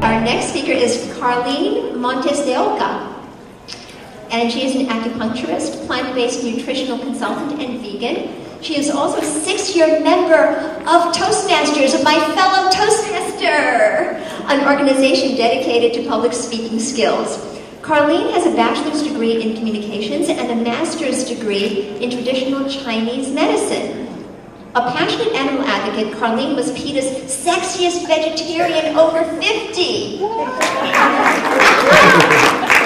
Our next speaker is Carlyn Montes De Oca. And she is an acupuncturist, plant-based nutritional consultant, and vegan. She is also a 6-year member of Toastmasters, of my fellow Toastmaster, an organization dedicated to public speaking skills. Carlyn has a bachelor's degree in communications and a master's degree in traditional Chinese medicine. A passionate animal advocate, Carlyn was PETA's sexiest vegetarian over 50.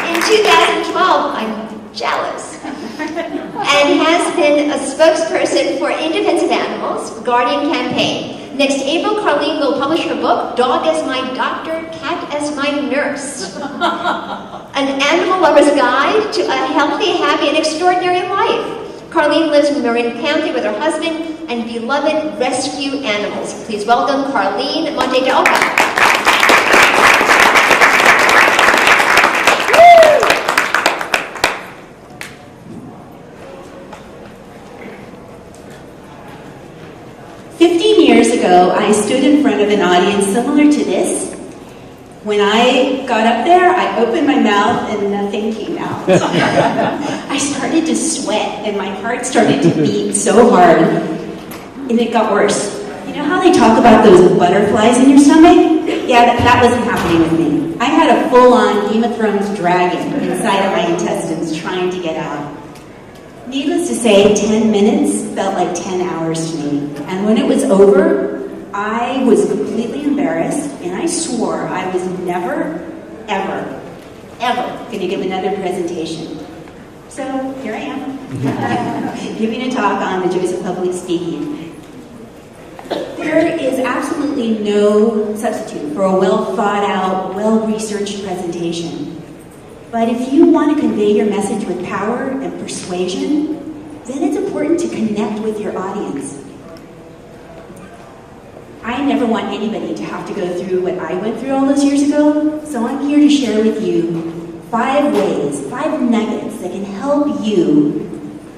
In 2012, I'm jealous, and has been a spokesperson for In Defense of Animals, Guardian Campaign. Next April, Carlyn will publish her book, Dog as My Doctor, Cat as My Nurse. An animal lover's guide to a healthy, happy, and extraordinary life. Carlyn lives in Marin County with her husband and beloved rescue animals. Please welcome Carlyn Montes De Oca. 15 years ago, I stood in front of an audience similar to this. When I got up there, I opened my mouth and nothing came out. I started to sweat and my heart started to beat so hard. And it got worse. You know how they talk about those butterflies in your stomach? Yeah, that wasn't happening with me. I had a full-on Game of Thrones dragon inside of my intestines trying to get out. Needless to say, 10 minutes felt like 10 hours to me. And when it was over, I was completely embarrassed, and I swore I was never, ever, ever going to give another presentation. So here I am, giving a talk on the joys of public speaking. There is absolutely no substitute for a well-thought-out, well-researched presentation. But if you want to convey your message with power and persuasion, then it's important to connect with your audience. I never want anybody to have to go through what I went through all those years ago, so I'm here to share with you 5 ways, 5 nuggets that can help you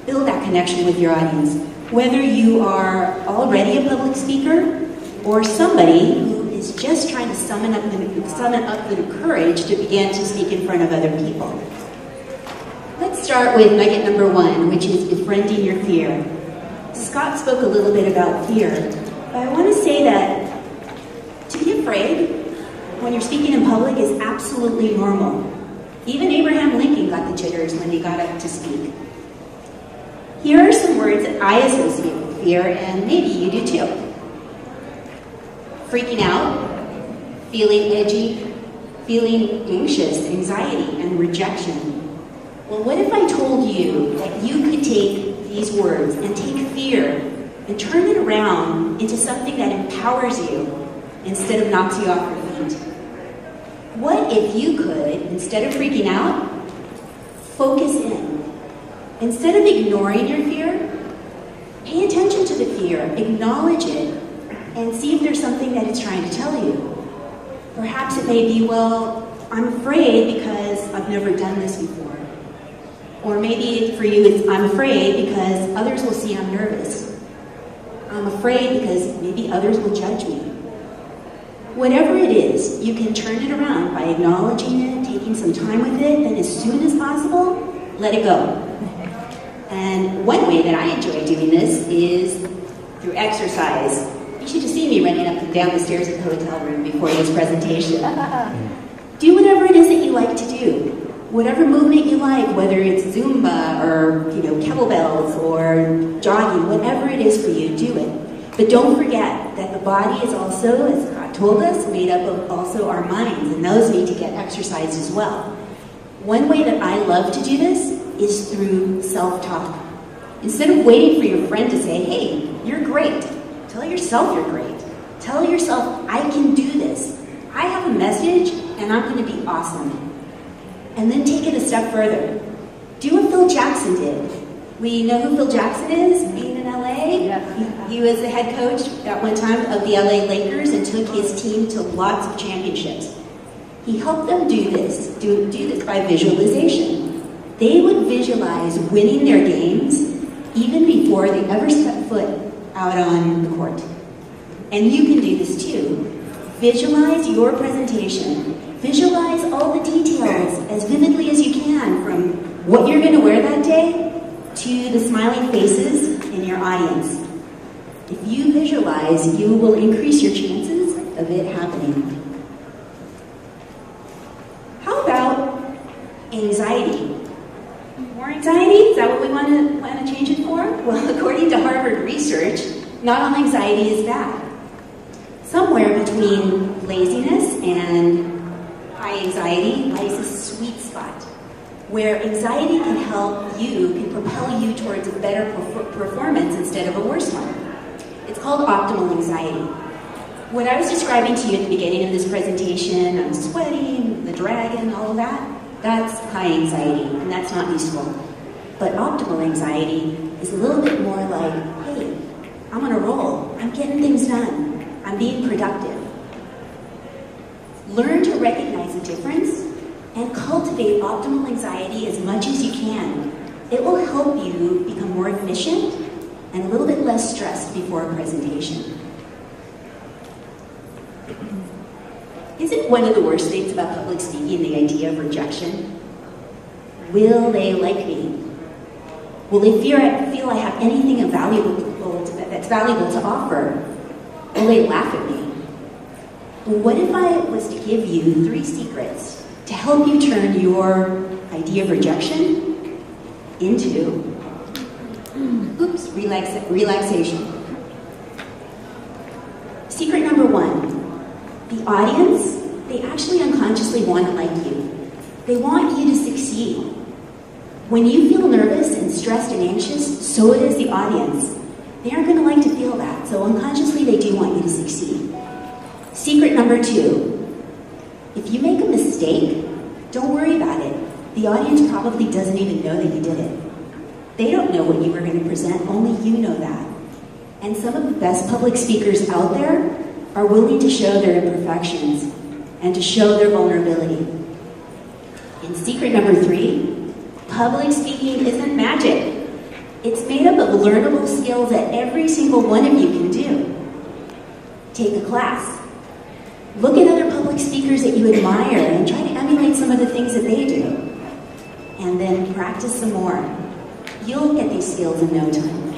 build that connection with your audience. Whether you are already a public speaker or somebody who is just trying to summon up the courage to begin to speak in front of other people. Let's start with nugget number 1, which is befriending your fear. Scott spoke a little bit about fear. But I want to say that to be afraid when you're speaking in public is absolutely normal. Even Abraham Lincoln got the jitters when he got up to speak. Here are some words that I associate with fear, and maybe you do too. Freaking out, feeling edgy, feeling anxious, anxiety, and rejection. Well, what if I told you that you could take these words and take fear and turn it around into something that empowers you instead of knocks you off your feet? What if you could, instead of freaking out, focus in? Instead of ignoring your fear, pay attention to the fear, acknowledge it, and see if there's something that it's trying to tell you. Perhaps it may be, well, I'm afraid because I've never done this before. Or maybe for you it's, I'm afraid because others will see I'm nervous. I'm afraid because maybe others will judge me. Whatever it is, you can turn it around by acknowledging it, taking some time with it, and as soon as possible, let it go. And one way that I enjoy doing this is through exercise. You should have seen me running up and down the stairs at the hotel room before this presentation. Do whatever it is that you like to do. Whatever movement you like, whether it's Zumba or kettlebells or jogging, whatever it is for you, do it. But don't forget that the body is also, as God told us, made up of also our minds, and those need to get exercised as well. One way that I love to do this is through self-talk. Instead of waiting for your friend to say, hey, you're great, tell yourself you're great. Tell yourself, I can do this. I have a message, and I'm going to be awesome. And then take it a step further. Do what Phil Jackson did. We know who Phil Jackson is, being in LA. Yeah. He was the head coach at one time of the LA Lakers and took his team to lots of championships. He helped them do this by visualization. They would visualize winning their games even before they ever stepped foot out on the court. And you can do this too. Visualize your presentation. Visualize all the details as vividly as you can, from what you're going to wear that day to the smiling faces in your audience. If you visualize, you will increase your chances of it happening. How about anxiety? More anxiety? Is that what we want to change it for? Well, according to Harvard research, not all anxiety is bad. Somewhere between laziness and high anxiety lies a sweet spot, where anxiety can help you, can propel you towards a better performance instead of a worse one. It's called optimal anxiety. What I was describing to you at the beginning of this presentation, I'm sweating, the dragon, all of that, that's high anxiety, and that's not useful. But optimal anxiety is a little bit more like, hey, I'm on a roll, I'm getting things done, I'm being productive. Learn to recognize the difference and cultivate optimal anxiety as much as you can. It will help you become more efficient and a little bit less stressed before a presentation. Isn't one of the worst things about public speaking the idea of rejection? Will they like me? Will they feel I have anything that's valuable to offer? Will they laugh at me? Well, what if I was to give you 3 secrets to help you turn your idea of rejection into, relaxation? Secret number 1, the audience, they actually unconsciously want to like you. They want you to succeed. When you feel nervous and stressed and anxious, so does the audience. They aren't going to like to feel that, so unconsciously they do want you to succeed. Secret number 2, if you make a mistake, don't worry about it. The audience probably doesn't even know that you did it. They don't know what you were going to present, only you know that. And some of the best public speakers out there are willing to show their imperfections and to show their vulnerability. And secret number 3, public speaking isn't magic. It's made up of learnable skills that every single one of you can do. Take a class. Look at other public speakers that you admire and try to emulate some of the things that they do. And then practice some more. You'll get these skills in no time.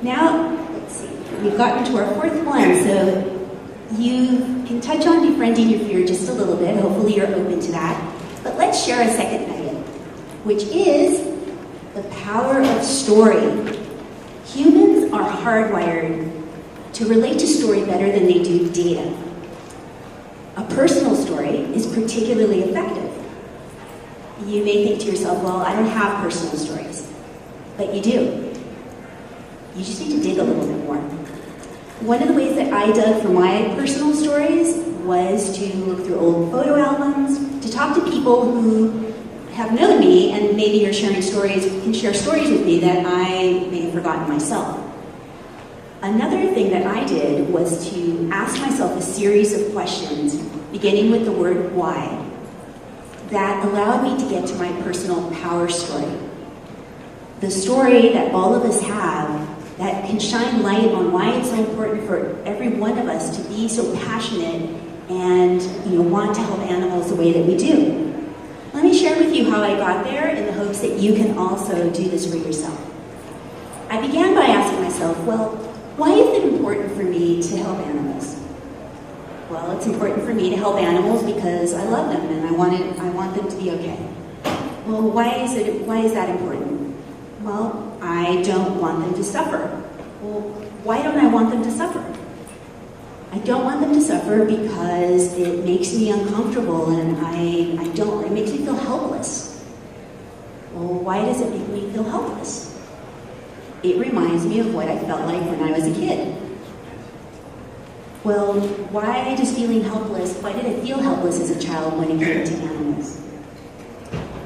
Now, let's see, we've gotten to our 4th one, so you can touch on befriending your fear just a little bit. Hopefully you're open to that. But let's share a second nugget, which is the power of story. Humans are hardwired to relate to story better than they do data. A personal story is particularly effective. You may think to yourself, well, I don't have personal stories. But you do. You just need to dig a little bit more. One of the ways that I dug for my personal stories was to look through old photo albums, to talk to people who have known me and maybe are sharing stories, can share stories with me that I may have forgotten myself. Another thing that I did was to ask myself a series of questions, beginning with the word why, that allowed me to get to my personal power story. The story that all of us have that can shine light on why it's so important for every one of us to be so passionate and want to help animals the way that we do. Let me share with you how I got there in the hopes that you can also do this for yourself. I began by asking myself, well, why is it important for me to help animals? Well, it's important for me to help animals because I love them and I want them to be okay. Well, why is that important? Well, I don't want them to suffer. Well, why don't I want them to suffer? I don't want them to suffer because it makes me uncomfortable and it makes me feel helpless. Well, why does it make me feel helpless? It reminds me of what I felt like when I was a kid. Well, why did I feel helpless as a child when it came to animals?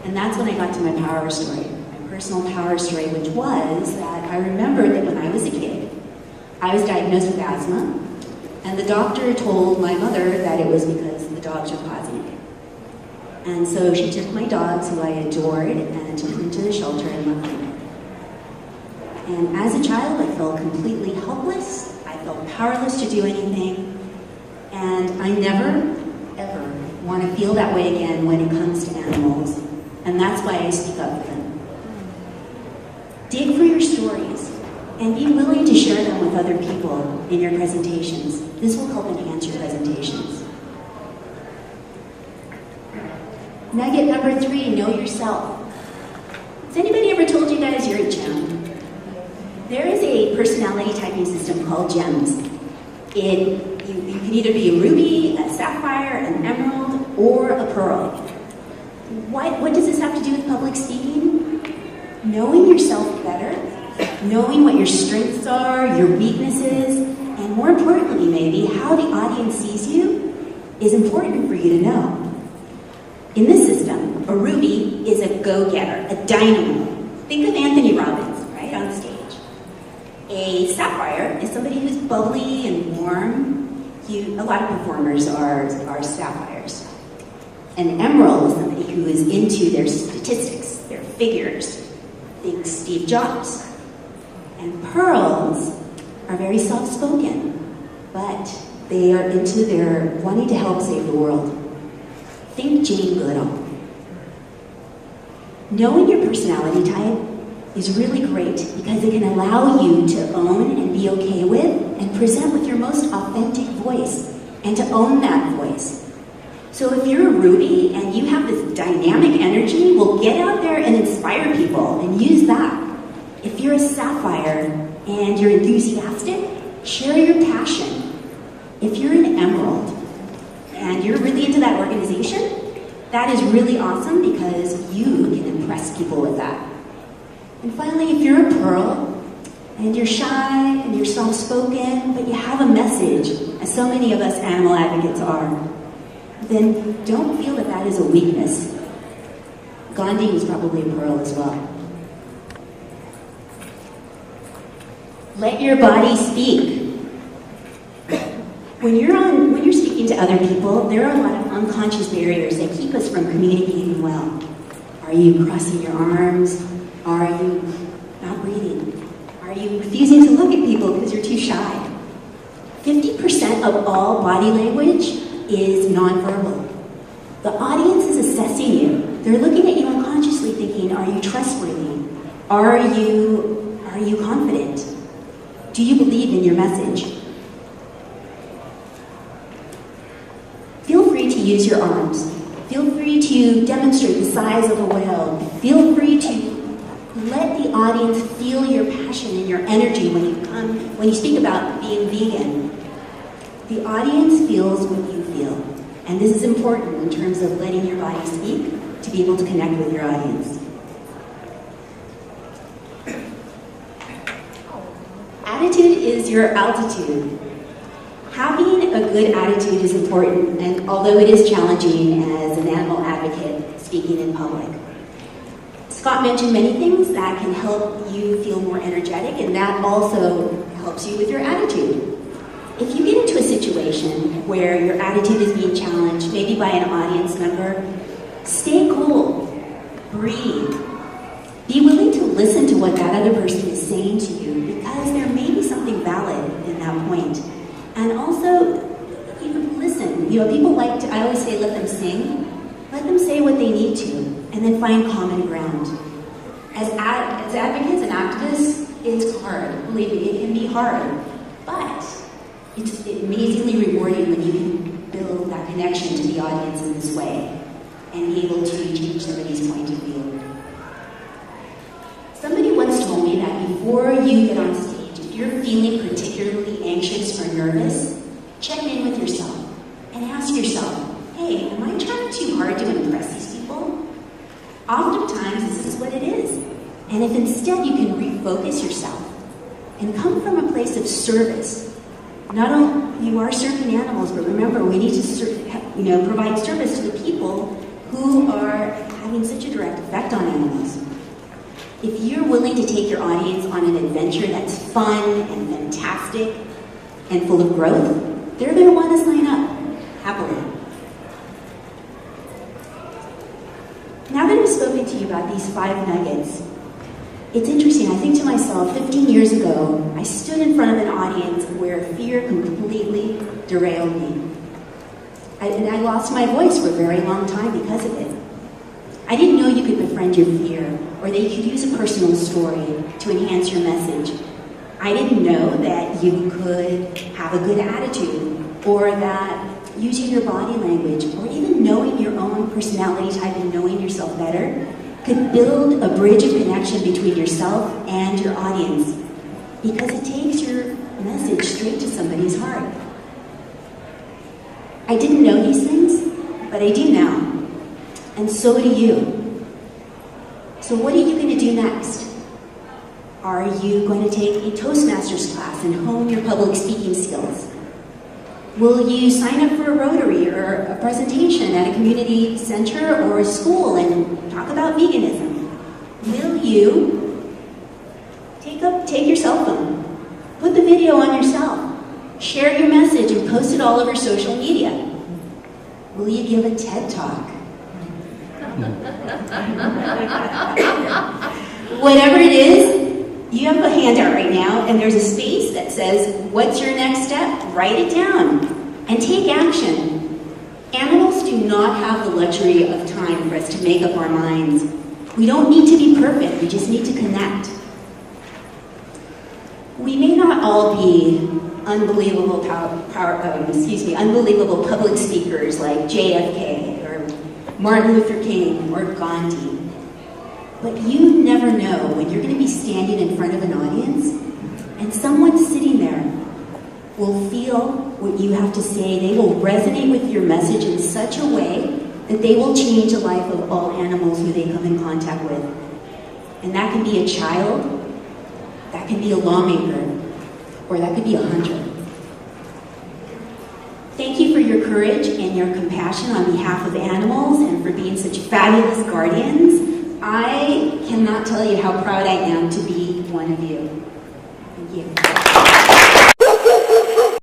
And that's when I got to my power story, my personal power story, which was that I remembered that when I was a kid, I was diagnosed with asthma, and the doctor told my mother that it was because the dogs were causing it. And so she took my dogs, who I adored, and took them to the shelter and left them. And as a child, I felt completely helpless. I felt powerless to do anything, and I never, ever want to feel that way again when it comes to animals, and that's why I speak up for them. Dig for your stories, and be willing to share them with other people in your presentations. This will help enhance your presentations. Nugget number 3, know yourself. Has anybody ever told you guys you're a gem? There is a personality typing system called GEMS. You can either be a ruby, a sapphire, an emerald, or a pearl. What does this have to do with public speaking? Knowing yourself better, knowing what your strengths are, your weaknesses, and more importantly maybe, how the audience sees you is important for you to know. In this system, a ruby is a go-getter, a dynamo. Think of Anthony Robbins, right, on stage. A sapphire is somebody who's bubbly and warm. A lot of performers are sapphires. An emerald is somebody who is into their statistics, their figures. Think Steve Jobs. And pearls are very soft-spoken, but they are into their wanting to help save the world. Think Jane Goodall. Knowing your personality type is really great because it can allow you to own and be okay with and present with your most authentic voice and to own that voice. So if you're a ruby and you have this dynamic energy, well, get out there and inspire people and use that. If you're a sapphire and you're enthusiastic, share your passion. If you're an emerald and you're really into that organization, that is really awesome because you can impress people with that. And finally, if you're a pearl and you're shy and you're soft-spoken, but you have a message, as so many of us animal advocates are, then don't feel that that is a weakness. Gandhi was probably a pearl as well. Let your body speak. When you're speaking to other people, there are a lot of unconscious barriers that keep us from communicating well. Are you crossing your arms? Are you not breathing? Are you refusing to look at people because you're too shy? 50% of all body language is nonverbal. The audience is assessing you. They're looking at you unconsciously thinking, are you trustworthy? Are you confident? Do you believe in your message? Feel free to use your arms. Feel free to demonstrate the size of a whale. Feel free to let the audience feel your passion and your energy when you speak about being vegan. The audience feels what you feel. And this is important in terms of letting your body speak to be able to connect with your audience. Attitude is your altitude. Having a good attitude is important, and although it is challenging as an animal advocate speaking in public. Scott mentioned many things that can help you feel more energetic, and that also helps you with your attitude. If you get into a situation where your attitude is being challenged, maybe by an audience member, stay cool, breathe. Be willing to listen to what that other person is saying to you, because there may be something valid in that point. And also, even listen. People like to, I always say, let them sing. Let them say what they need to, and then find common ground. As advocates and activists, it's hard. Believe me, it can be hard. But it's amazingly rewarding when you can build that connection to the audience in this way and be able to change somebody's point of view. Somebody once told me that before you get on stage, if you're feeling particularly anxious or nervous, check in with yourself and ask yourself, hey, am I trying too hard to impress these people? Oftentimes, this is what it is. And if instead you can refocus yourself and come from a place of service, not only you are serving animals, but remember, we need to provide service to the people who are having such a direct effect on animals. If you're willing to take your audience on an adventure that's fun and fantastic and full of growth, they're going to want to sign up happily. Now that I've spoken to you about these 5 nuggets, It's interesting, I think to myself, 15 years ago, I stood in front of an audience where fear completely derailed me. And I lost my voice for a very long time because of it. I didn't know you could befriend your fear, or that you could use a personal story to enhance your message. I didn't know that you could have a good attitude, or that using your body language, or even knowing your own personality type and knowing yourself better, could build a bridge of connection between yourself and your audience, because it takes your message straight to somebody's heart. I didn't know these things, but I do now, and so do you. So what are you going to do next? Are you going to take a Toastmasters class and hone your public speaking skills? Will you sign up for a Rotary or a presentation at a community center or a school and talk about veganism? Will you take your cell phone, put the video on yourself, share your message and post it all over social media? Will you give a TED Talk? Whatever it is, you have a handout right now, and there's a space that says, what's your next step? Write it down and take action. Animals do not have the luxury of time for us to make up our minds. We don't need to be perfect, we just need to connect. We may not all be unbelievable unbelievable public speakers like JFK or Martin Luther King or Gandhi. But you never know when you're going to be standing in front of an audience and someone sitting there will feel what you have to say. They will resonate with your message in such a way that they will change the life of all animals who they come in contact with. And that can be a child, that can be a lawmaker, or that could be a hunter. Thank you for your courage and your compassion on behalf of animals and for being such fabulous guardians. I cannot tell you how proud I am to be one of you. Thank you.